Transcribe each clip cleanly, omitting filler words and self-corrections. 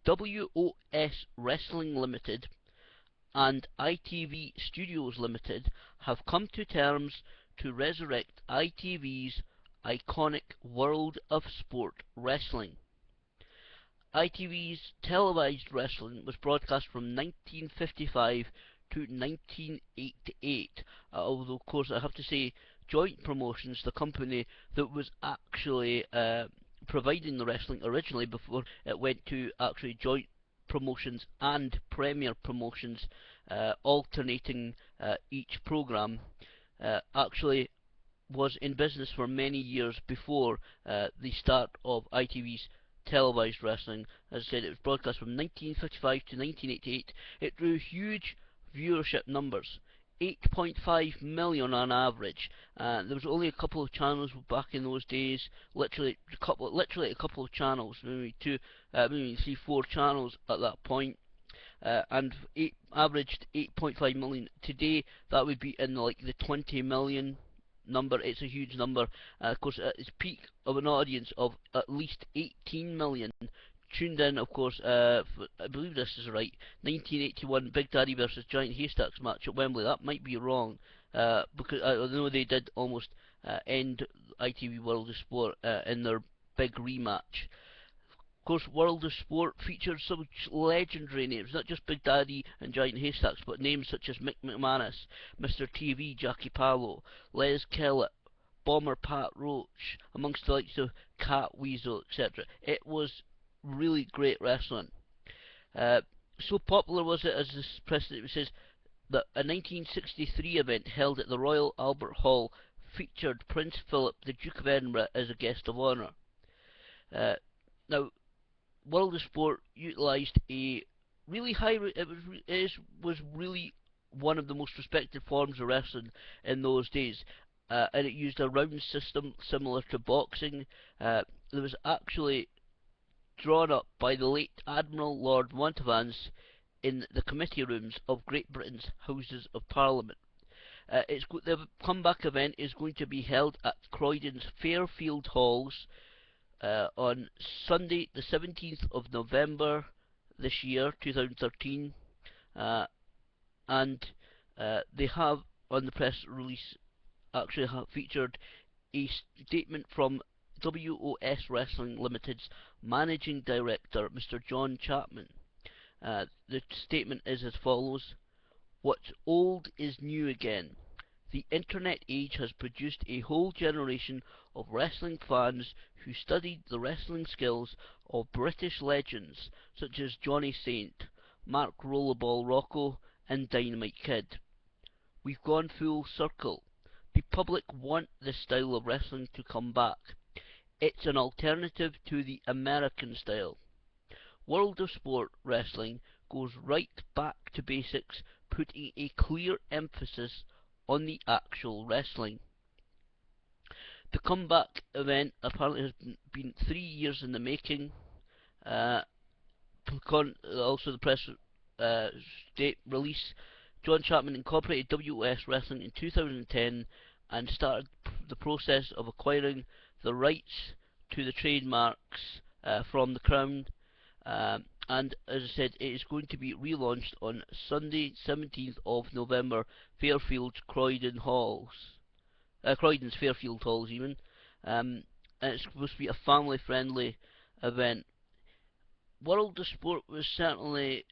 WOS Wrestling Limited and ITV Studios Limited have come to terms to resurrect ITV's iconic World of Sport Wrestling. ITV's televised wrestling was broadcast from 1955 to 1988, although of course I have to say Joint Promotions, the company that was actually providing the wrestling originally before it went to actually Joint Promotions and Premier Promotions, alternating each program, actually was in business for many years before the start of ITV's televised wrestling. As I said, it was broadcast from 1955 to 1988. It drew huge viewership numbers, 8.5 million on average. There was only a couple of channels back in those days, literally a couple of channels, maybe two, maybe 3, 4 channels at that point. And averaged 8.5 million. Today, that would be in like the 20 million number. It's a huge number. Of course, at its peak of an audience of at least 18 million tuned in. Of course, I believe this is right. 1981 Big Daddy versus Giant Haystacks match at Wembley. That might be wrong, because I know they did almost end ITV World of Sport in their big rematch. Of course, World of Sport featured some legendary names, not just Big Daddy and Giant Haystacks, but names such as Mick McManus, Mr. TV, Jackie Pallo, Les Kellett, Bomber Pat Roach, amongst the likes of Cat Weasel, etc. It was really great wrestling. So popular was it, as this press statement says, that a 1963 event held at the Royal Albert Hall featured Prince Philip, the Duke of Edinburgh, as a guest of honour. Now, World of Sport utilised a really high. Was really one of the most respected forms of wrestling in those days, and it used a round system similar to boxing. There was actually drawn up by the late Admiral Lord Montavans in the committee rooms of Great Britain's Houses of Parliament. The comeback event is going to be held at Croydon's Fairfield Halls on Sunday the 17th of November this year, 2013, and they have, on the press release, actually have featured a statement from WOS Wrestling Limited's Managing Director, Mr. John Chapman. The statement is as follows: "What's old is new again. The internet age has produced a whole generation of wrestling fans who studied the wrestling skills of British legends such as Johnny Saint, Mark Rollerball Rocco, and Dynamite Kid. We've gone full circle. The public want this style of wrestling to come back. It's an alternative to the American style. World of Sport wrestling goes right back to basics, putting a clear emphasis on the actual wrestling." The comeback event apparently has been 3 years in the making. Also, the press state release: John Chapman incorporated WS Wrestling in 2010 and started the process of acquiring the rights to the trademarks from the Crown. And as I said, it is going to be relaunched on Sunday, 17th of November, Fairfield's Croydon Halls. Croydon's Fairfield Halls, even. And it's supposed to be a family-friendly event. World of Sport was certainly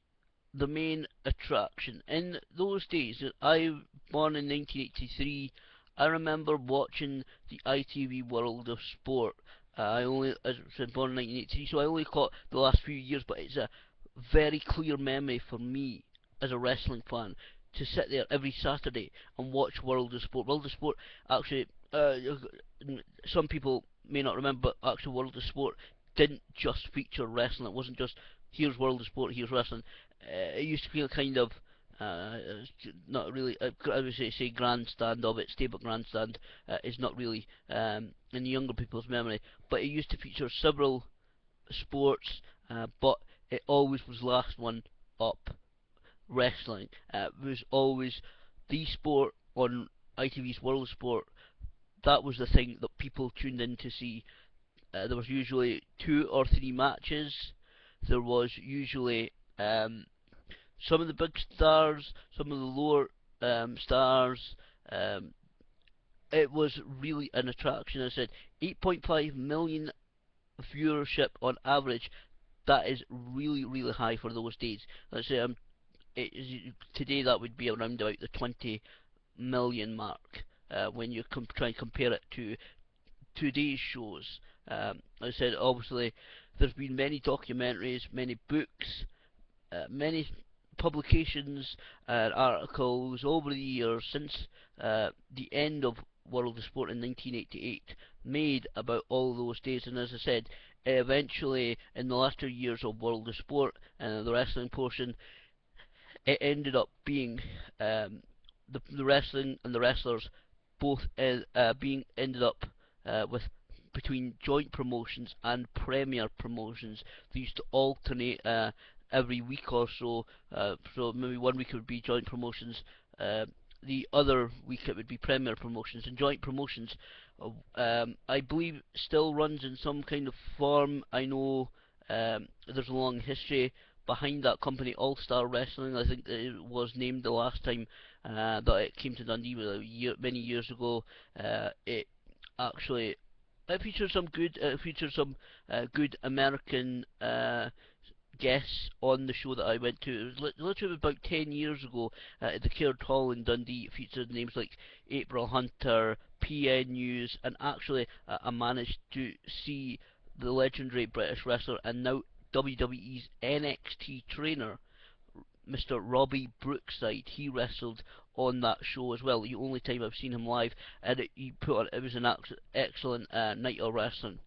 the main attraction. In those days, I was born in 1983, I remember watching the ITV World of Sport. I only, as I said, born in 1983, so I only caught the last few years, but it's a very clear memory for me as a wrestling fan to sit there every Saturday and watch World of Sport. World of Sport, actually, some people may not remember, but actually World of Sport didn't just feature wrestling. It wasn't just, here's World of Sport, here's wrestling. It used to feel kind of, not really, I would say grandstand of it, stable grandstand is not really in the younger people's memory, but it used to feature several sports, but it always was last one up. Wrestling was always the sport on ITV's World of Sport. That was the thing that people tuned in to see. There was usually 2 or 3 matches. there was usually some of the big stars, some of the lower stars. Um, it was really an attraction. I said 8.5 million viewership on average. That is really, really high for those days. Let's say today that would be around about the 20 million mark when you try and compare it to today's shows. As I said, obviously, there's been many documentaries, many books, many publications and articles over the years since the end of World of Sport in 1988 made about all those days. And as I said, eventually in the latter years of World of Sport and the wrestling portion, it ended up being the wrestling and the wrestlers both being ended up with between joint promotions and premier promotions. They used to alternate every week or so. So maybe one week it would be joint promotions, the other week it would be premier promotions. And joint promotions, I believe, still runs in some kind of form. I know there's a long history behind that company, All Star Wrestling. I think it was named the last time that it came to Dundee many years ago. It actually it featured some good American guests on the show that I went to. It was literally about 10 years ago at the Caird Hall in Dundee. It featured names like April Hunter, PN News, and actually I managed to see the legendary British wrestler and now WWE's NXT trainer, Mr. Robbie Brookside. He wrestled on that show as well. The only time I've seen him live, and it was an excellent night of wrestling.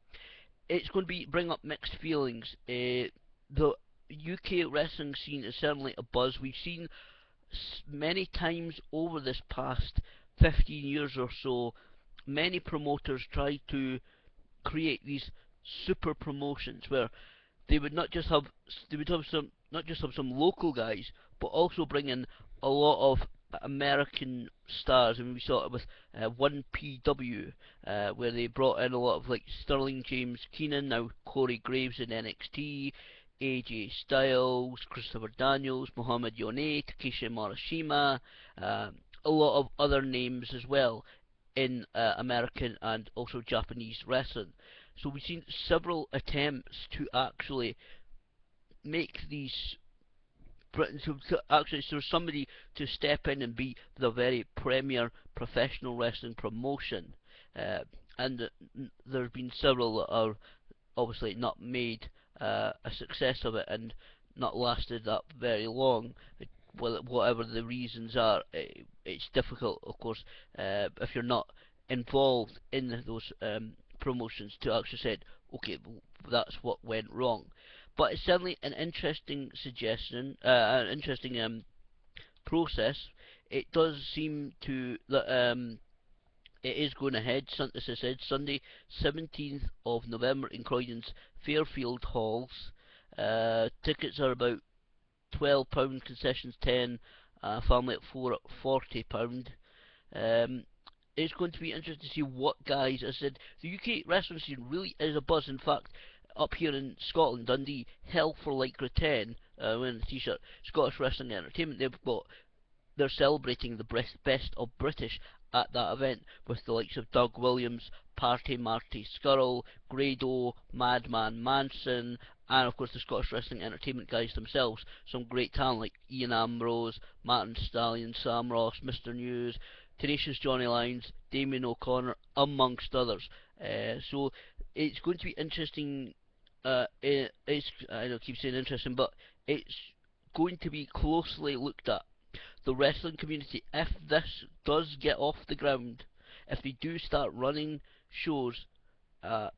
It's going to bring up mixed feelings. The UK wrestling scene is certainly a buzz. We've seen many times over this past 15 years or so, many promoters try to create these super promotions where they would have some not just have some local guys, but also bring in a lot of American stars. I mean, we saw it with 1PW, where they brought in a lot of like Sterling James Keenan, now Corey Graves in NXT, AJ Styles, Christopher Daniels, Muhammad Yone, Takeshi Morishima, a lot of other names as well in American and also Japanese wrestling. So we've seen several attempts to actually make these actually so somebody to step in and be the very premier professional wrestling promotion, and there have been several that are obviously not made a success of it and not lasted that very long. Whatever the reasons are, it's difficult, of course, if you're not involved in those promotions to actually say, okay, that's what went wrong. But it's certainly an interesting suggestion, an interesting process. It does seem to that it is going ahead. As I said, Sunday, 17th of November in Croydon's Fairfield Halls. Tickets are about £12, concessions 10, family at 4 at £40. Um, it's going to be interesting to see what guys. As I said, the UK wrestling scene really is a buzz. In fact, up here in Scotland, Dundee, Hell for Lycra 10, wearing the t-shirt, Scottish Wrestling Entertainment, they're celebrating the best of British at that event with the likes of Doug Williams, Party Marty Scurll, Grado, Madman Manson, and of course the Scottish Wrestling Entertainment guys themselves. Some great talent like Ian Ambrose, Martin Stallion, Sam Ross, Mr. News, Tenacious Johnny Lyons, Damien O'Connor, amongst others. So it's going to be interesting. I don't keep saying interesting, but it's going to be closely looked at. The wrestling community, if this does get off the ground, if they do start running shows,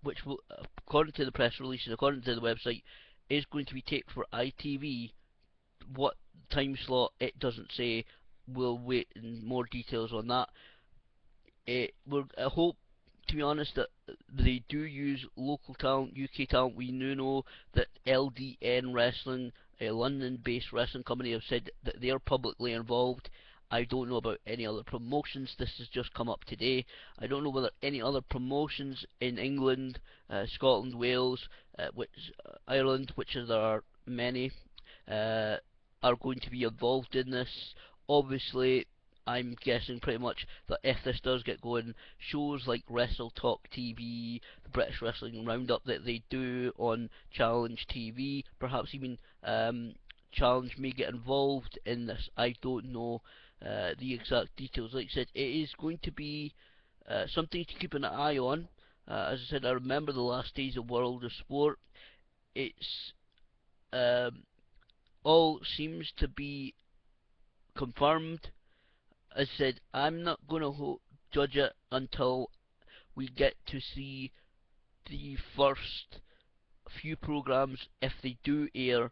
which will, according to the press releases, according to the website, is going to be taped for ITV. What time slot it doesn't say. We'll wait in more details on that. I hope, to be honest, that they do use local talent, UK talent. We know that LDN Wrestling, a London-based wrestling company, have said that they are publicly involved I don't know about any other promotions. This has just come up today. I don't know whether any other promotions in England, Scotland, Wales, Ireland, which there are many, uh, are going to be involved in this. Obviously, I'm guessing pretty much that if this does get going, shows like Wrestle Talk TV, the British Wrestling Roundup that they do on Challenge TV, perhaps even Challenge may get involved in this. I don't know the exact details. Like I said, it is going to be something to keep an eye on. As I said, I remember the last days of World of Sport. It's all seems to be confirmed. As I said, I'm not going to judge it until we get to see the first few programs, if they do air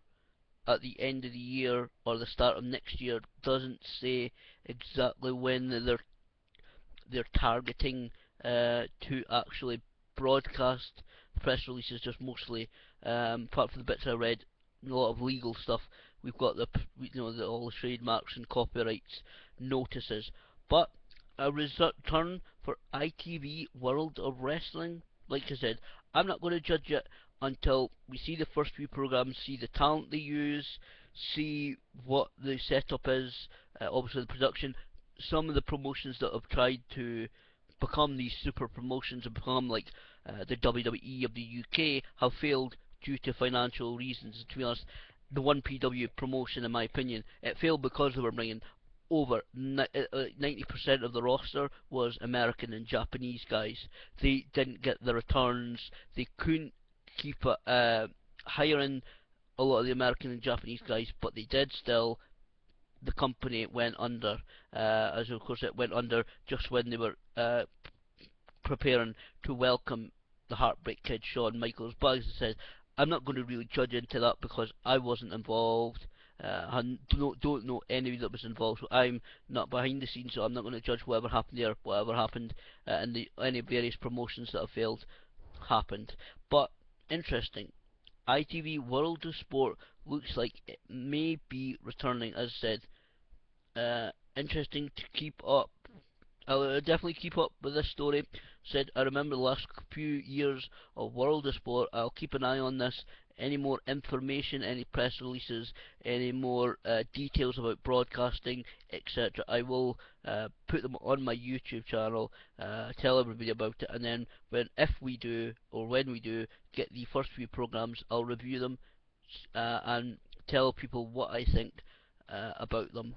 at the end of the year or the start of next year. Doesn't say exactly when they're targeting to actually broadcast. The press releases just mostly, apart from the bits I read, a lot of legal stuff. We've got all the trademarks and copyrights notices, but a return for ITV World of Wrestling. Like I said, I'm not going to judge it until we see the first few programs, see the talent they use, see what the setup is, obviously the production. Some of the promotions that have tried to become these super promotions and become like the WWE of the UK have failed due to financial reasons. To be honest, the one PW promotion, in my opinion, it failed because they were bringing over 90% of the roster was American and Japanese guys. They didn't get the returns. They couldn't keep hiring a lot of the American and Japanese guys, but they did still. The company went under, as of course it went under just when they were preparing to welcome the Heartbreak Kid Shawn Michaels. But as I said, I'm not going to really judge into that because I wasn't involved. I don't know anybody that was involved, so I'm not behind the scenes, so I'm not going to judge whatever happened there, whatever happened, and any various promotions that have failed happened. But interesting, ITV World of Sport looks like it may be returning, as I said. Interesting to keep up. I'll definitely keep up with this story. Said I remember the last few years of World of Sport. I'll keep an eye on this. Any more information, any press releases, any more details about broadcasting, etc. I will put them on my YouTube channel, tell everybody about it, and then if we do or when we do get the first few programs, I'll review them and tell people what I think about them.